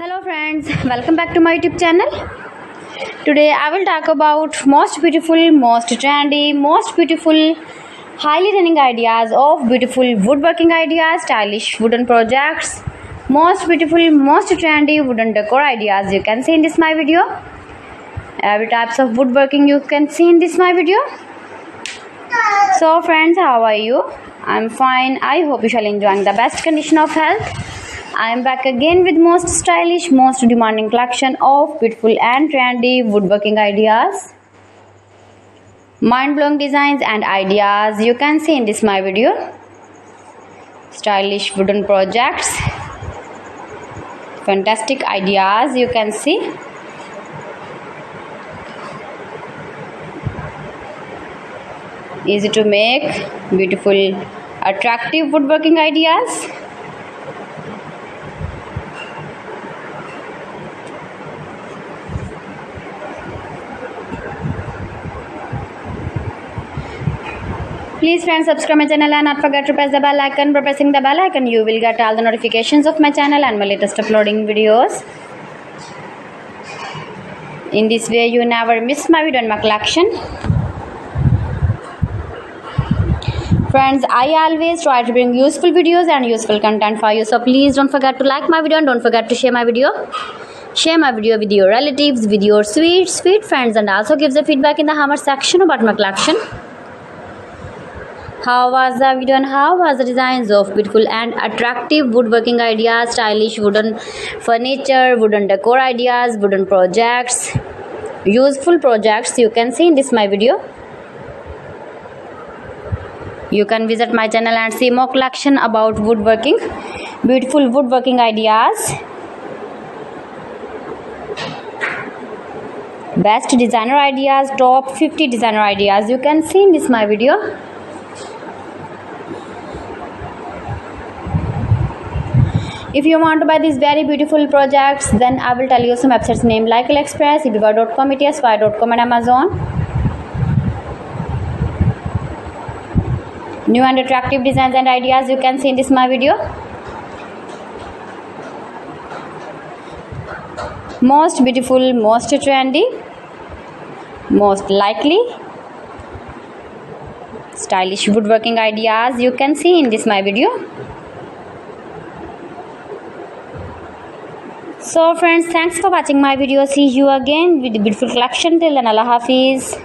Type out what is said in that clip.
Hello friends, welcome back to my YouTube channel. Today I will talk about most beautiful, most trendy, most beautiful, highly running ideas of beautiful woodworking ideas, stylish wooden projects, most beautiful, most trendy wooden decor ideas you can see in this my video. Every types of woodworking you can see in this my video. So friends, how are you? I'm fine. I hope you shall enjoying the best condition of health. I am back again with most stylish, most demanding collection of beautiful and trendy woodworking ideas, mind-blowing designs and ideas you can see in this my video. Stylish wooden projects, fantastic ideas you can see. Easy to make, beautiful, attractive woodworking ideas. Please friends, subscribe my channel and not forget to press the bell icon. By pressing the bell icon you will get all the notifications of my channel and my latest uploading videos. In this way you never miss my video and my collection. Friends, I always try to bring useful videos and useful content for you, so please don't forget to like my video and don't forget to share my video. Share my video with your relatives, with your sweet friends, and also give the feedback in the comment section about my collection. How was the video and how was the designs of beautiful and attractive woodworking ideas, stylish wooden furniture, wooden decor ideas, wooden projects, useful projects you can see in this my video. You can visit my channel and see more collection about woodworking, beautiful woodworking ideas, best designer ideas, top 50 designer ideas you can see in this my video. If you want to buy these very beautiful projects, then I will tell you some websites name like AliExpress, eBay.com, ETSY.com and Amazon. New and attractive designs and ideas you can see in this my video. Most beautiful, most trendy, most likely, stylish woodworking ideas you can see in this my video. So friends, thanks for watching my video. See you again with the beautiful collection. Till then, Allah Hafiz.